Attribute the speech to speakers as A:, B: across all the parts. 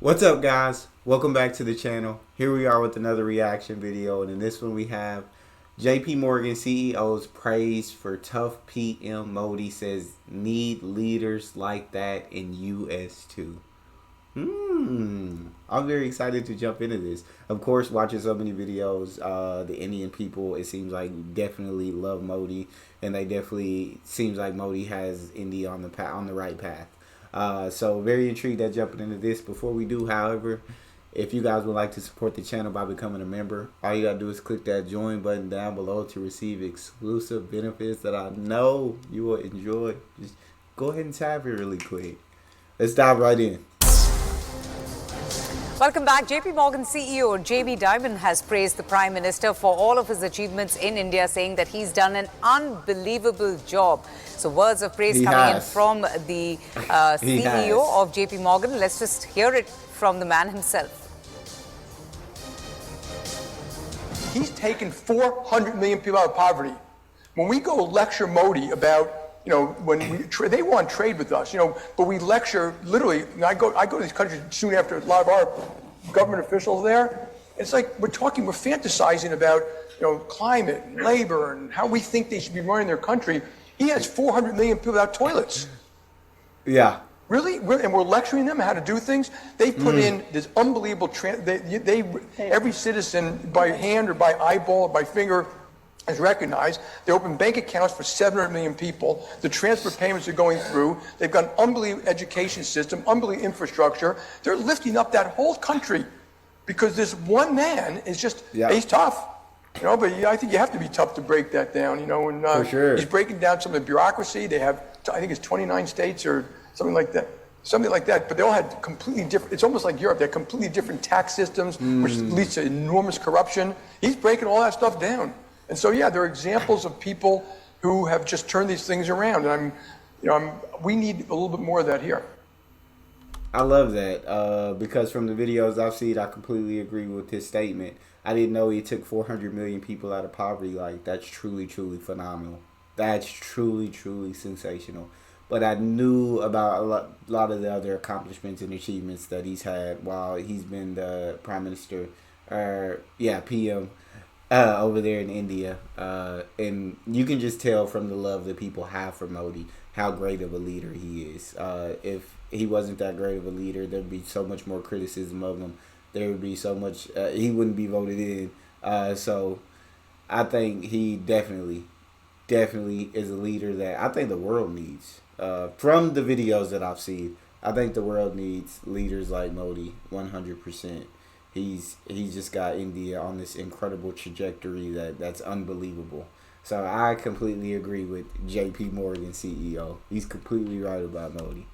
A: What's up, guys? Welcome back to the channel. Here we are with another reaction video, and in this one we have JP Morgan CEO's praise for tough PM Modi, says need leaders like that in US too. I'm very excited to jump into this. Of course, watching so many videos, the Indian people, it seems like definitely love Modi, and they definitely seems like Modi has India on the right path. So very intrigued at jumping into this. Before we do, however, if you guys would like to support the channel by becoming a member, all you gotta do is click that join button down below to receive exclusive benefits that I know you will enjoy. Just go ahead and tap it really quick. Let's dive right in.
B: Welcome back. JP Morgan CEO Dimon has praised the Prime Minister for all of his achievements in India, saying that he's done an unbelievable job. So words of praise coming in from the CEO of JP Morgan. Let's just hear it from the man himself.
C: He's taken 400 million people out of poverty. When we go lecture Modi about, when they want trade with us, but we lecture literally. I go to these countries soon after a lot of our government officials there. It's like we're fantasizing about, climate and labor and how we think they should be running their country. He has 400 million people without toilets.
A: Yeah.
C: Really? And we're lecturing them how to do things. They put in this unbelievable, every citizen by hand or by eyeball or by finger is recognized. They open bank accounts for 700 million people. The transfer payments are going through. They've got an unbelievable education system, unbelievable infrastructure. They're lifting up that whole country because this one man is just, he's tough. But I think you have to be tough to break that down, and
A: for sure.
C: He's breaking down some of the bureaucracy. They have, I think it's 29 states or something like that, but they all had completely different, it's almost like Europe, they have completely different tax systems, which leads to enormous corruption. He's breaking all that stuff down. And so, there are examples of people who have just turned these things around, and we need a little bit more of that here.
A: I love that because from the videos I've seen, I completely agree with his statement. I didn't know he took 400 million people out of poverty. Like, that's truly, truly phenomenal. That's truly, truly sensational. But I knew about a lot of the other accomplishments and achievements that he's had while he's been the Prime Minister, PM, over there in India. And you can just tell from the love that people have for Modi how great of a leader he is. If he wasn't that great of a leader, there'd be so much more criticism of him. There would be so much, he wouldn't be voted in. So I think he definitely is a leader that I think the world needs. From the videos that I've seen, I think the world needs leaders like Modi 100%. He's just got India on this incredible trajectory that's unbelievable. So I completely agree with JP Morgan CEO. He's completely right about Modi.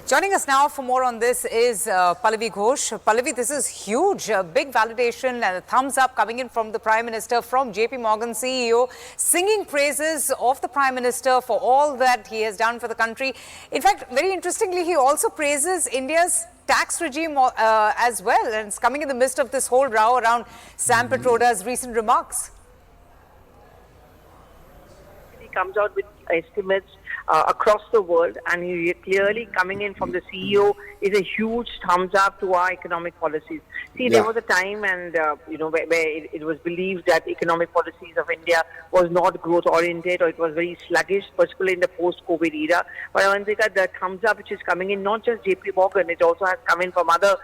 B: Joining us now for more on this is Pallavi Ghosh. Pallavi, this is huge, a big validation and a thumbs up coming in from the Prime Minister, from JP Morgan CEO, singing praises of the Prime Minister for all that he has done for the country. In fact, very interestingly, he also praises India's tax regime as well, and it's coming in the midst of this whole row around Sam Petroda's recent remarks.
D: He comes out with estimates across the world, and he clearly coming in from the CEO is a huge thumbs up to our economic policies. See, there was a time, and where it was believed that economic policies of India was not growth oriented, or it was very sluggish, particularly in the post-COVID era. But Avantika, the thumbs up which is coming in, not just JP Morgan, it also has come in from other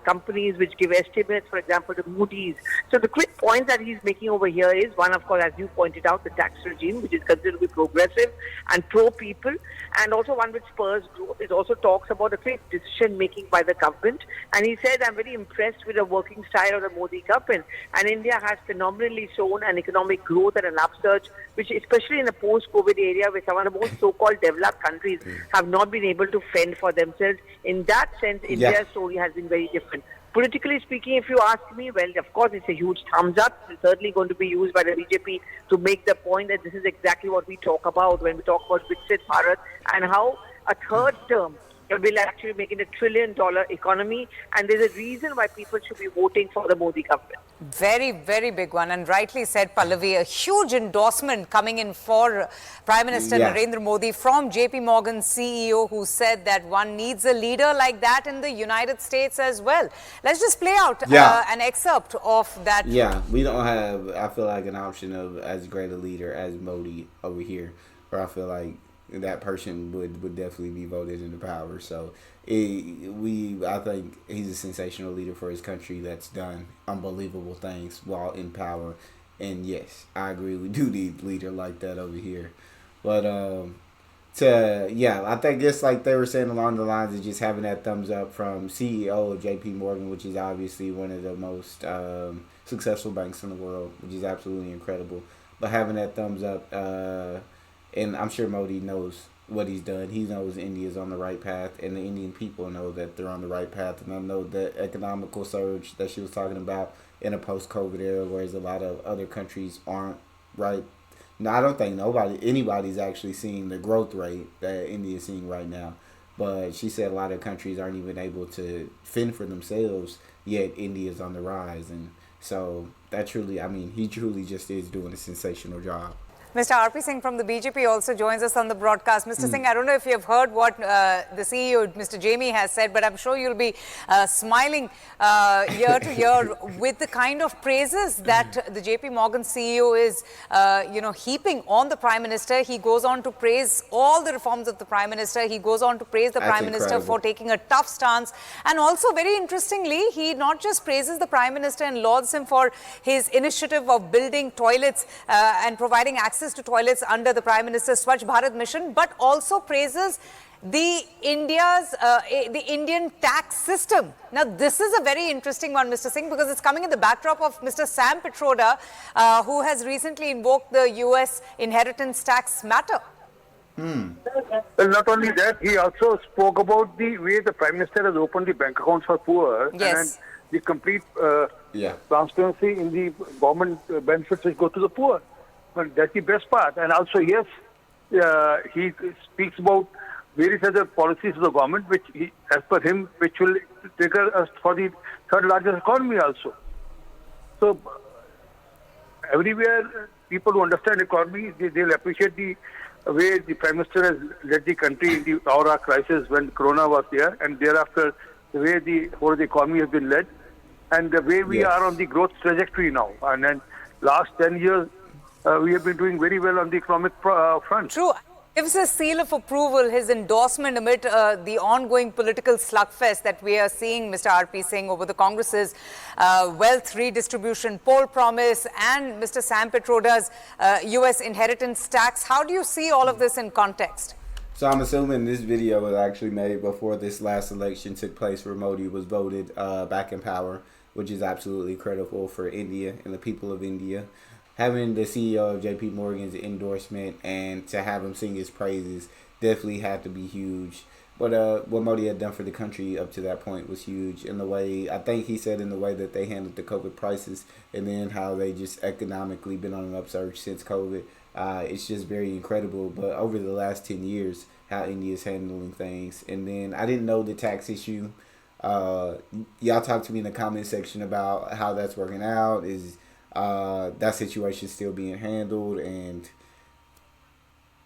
D: companies which give estimates, for example, the Moody's. So the quick point that he's making over here is one, of course, as you pointed out, the tax regime, which is considered to be progressive and pro-people, and also one which spurs growth. It also talks about the quick decision-making by the government. And he said, I'm very impressed with the working style of the Modi government. And India has phenomenally shown an economic growth and an upsurge, which especially in the post-COVID area, where some of the most so-called developed countries have not been able to fend for themselves. In that sense, India's story has been very different. Politically speaking, if you ask me, well, of course, it's a huge thumbs up. It's certainly going to be used by the BJP to make the point that this is exactly what we talk about when we talk about Viksit Bharat, and how a third term will actually make it $1 trillion economy, and there's a reason why people should be voting for the Modi government.
B: Very, very big one, and rightly said, Pallavi. A huge endorsement coming in for Prime Minister
A: Yeah.
B: Narendra Modi from JP Morgan CEO, who said that one needs a leader like that in the United States as well. Let's just play out
A: Yeah.
B: an excerpt of that.
A: Yeah, we don't have, I feel like, an option of as great a leader as Modi over here, where I feel like that person would definitely be voted into power. So I think he's a sensational leader for his country that's done unbelievable things while in power. And yes, I agree, we do need a leader like that over here. But I think it's like they were saying along the lines of just having that thumbs up from CEO of JP Morgan, which is obviously one of the most successful banks in the world, which is absolutely incredible. But having that thumbs up, and I'm sure Modi knows what he's done. He knows India's on the right path, and the Indian people know that they're on the right path. And I know the economical surge that she was talking about in a post-COVID era, whereas a lot of other countries aren't right. No, I don't think anybody's actually seeing the growth rate that India's seeing right now. But she said a lot of countries aren't even able to fend for themselves, yet India's on the rise. And so he truly just is doing a sensational job.
B: Mr. R.P. Singh from the BJP also joins us on the broadcast. Mr. Singh, I don't know if you have heard what the CEO, Mr. Jamie, has said, but I'm sure you'll be smiling year to year with the kind of praises that the JP Morgan CEO is, heaping on the Prime Minister. He goes on to praise all the reforms of the Prime Minister. He goes on to praise the Prime Minister for taking a tough stance. And also, very interestingly, he not just praises the Prime Minister and lauds him for his initiative of building toilets and providing access to toilets under the Prime Minister's Swachh Bharat mission, but also praises the Indian tax system. Now, this is a very interesting one, Mr. Singh, because it's coming in the backdrop of Mr. Sam Pitroda, who has recently invoked the US inheritance tax matter.
E: Well, not only that, he also spoke about the way the Prime Minister has opened the bank accounts for poor,
B: Yes.
E: and the complete transparency in the government benefits which go to the poor. But that's the best part. And also, yes, he speaks about various other policies of the government, which, as per him, which will trigger us for the third largest economy also. So, everywhere, people who understand economy, they'll appreciate the way the Prime Minister has led the country in the Aura crisis when Corona was there, and thereafter, the way the whole the economy has been led, and the way we are on the growth trajectory now. And then last 10 years, we have been doing very well on the economic front.
B: True. Gives a seal of approval, his endorsement amid the ongoing political slugfest that we are seeing, Mr. R.P. Singh, over the Congress's wealth redistribution poll promise and Mr. Sam Pitroda's U.S. inheritance tax. How do you see all of this in context?
A: So I'm assuming this video was actually made before this last election took place where Modi was voted back in power, which is absolutely critical for India and the people of India. Having the CEO of JP Morgan's endorsement and to have him sing his praises definitely had to be huge. But what Modi had done for the country up to that point was huge. In the way, I think he said in the way that they handled the COVID prices and then how they just economically been on an upsurge since COVID. It's just very incredible. But over the last 10 years, how India's handling things. And then I didn't know the tax issue. Y'all talk to me in the comment section about how that's working out. Is that situation still being handled, and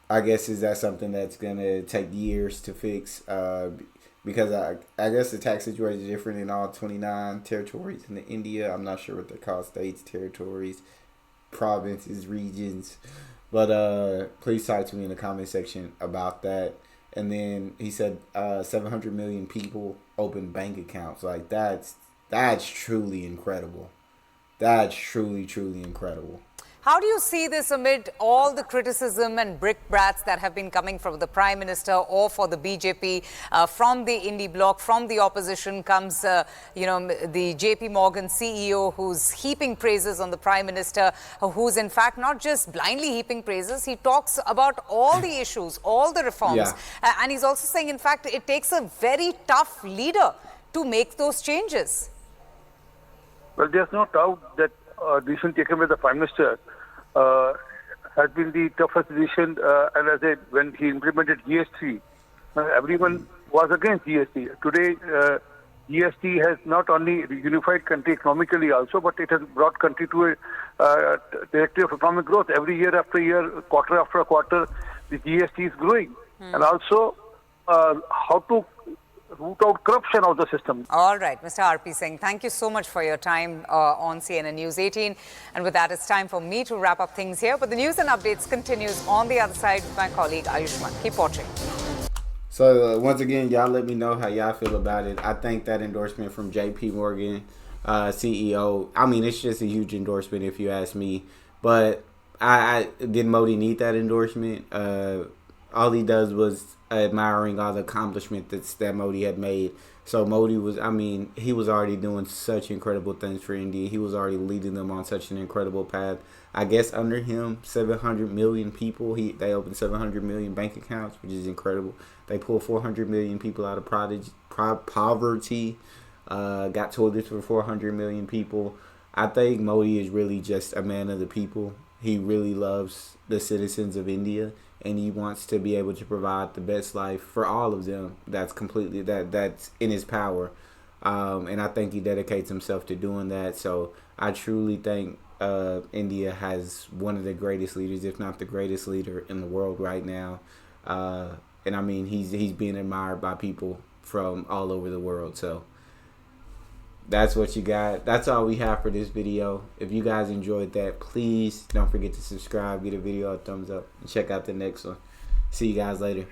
A: I guess is that something that's gonna take years to fix? Because I guess the tax situation is different in all 29 territories in India. I'm not sure what they call states, territories, provinces, regions, but please talk to me in the comment section about that. And then he said 700 million people open bank accounts. Like that's truly incredible. That's truly, truly incredible.
B: How do you see this amid all the criticism and brickbats that have been coming from the Prime Minister or for the BJP, from the Indie bloc, from the opposition comes, the JP Morgan CEO who's heaping praises on the Prime Minister, who's in fact not just blindly heaping praises, he talks about all the issues, all the reforms. And he's also saying, in fact, it takes a very tough leader to make those changes.
E: Well, there's no doubt that decision taken by the Prime Minister has been the toughest decision. And as when he implemented GST, everyone was against GST. Today, GST has not only unified country economically also, but it has brought country to a trajectory of economic growth. Every year after year, quarter after quarter, the GST is growing. And also, how to root out corruption of the system.
B: All right, Mr. R.P. Singh, thank you so much for your time on CNN News 18. And with that, it's time for me to wrap up things here. But the news and updates continues on the other side with my colleague Ayushman. Keep watching.
A: So once again, y'all let me know how y'all feel about it. I think that endorsement from J.P. Morgan, CEO, I mean, it's just a huge endorsement if you ask me. But I did Modi need that endorsement? All he does was admiring all the accomplishments that Modi had made. So Modi was, I mean, he was already doing such incredible things for India. He was already leading them on such an incredible path. I guess under him, 700 million people, they opened 700 million bank accounts, which is incredible. They pulled 400 million people out of poverty, got toilets for 400 million people. I think Modi is really just a man of the people. He really loves the citizens of India, and he wants to be able to provide the best life for all of them. That's in his power, and I think he dedicates himself to doing that. So I truly think India has one of the greatest leaders, if not the greatest leader in the world right now. And I mean, he's being admired by people from all over the world. So that's what you got. That's all we have for this video. If you guys enjoyed that, please don't forget to subscribe, give the video a thumbs up, and check out the next one. See you guys later.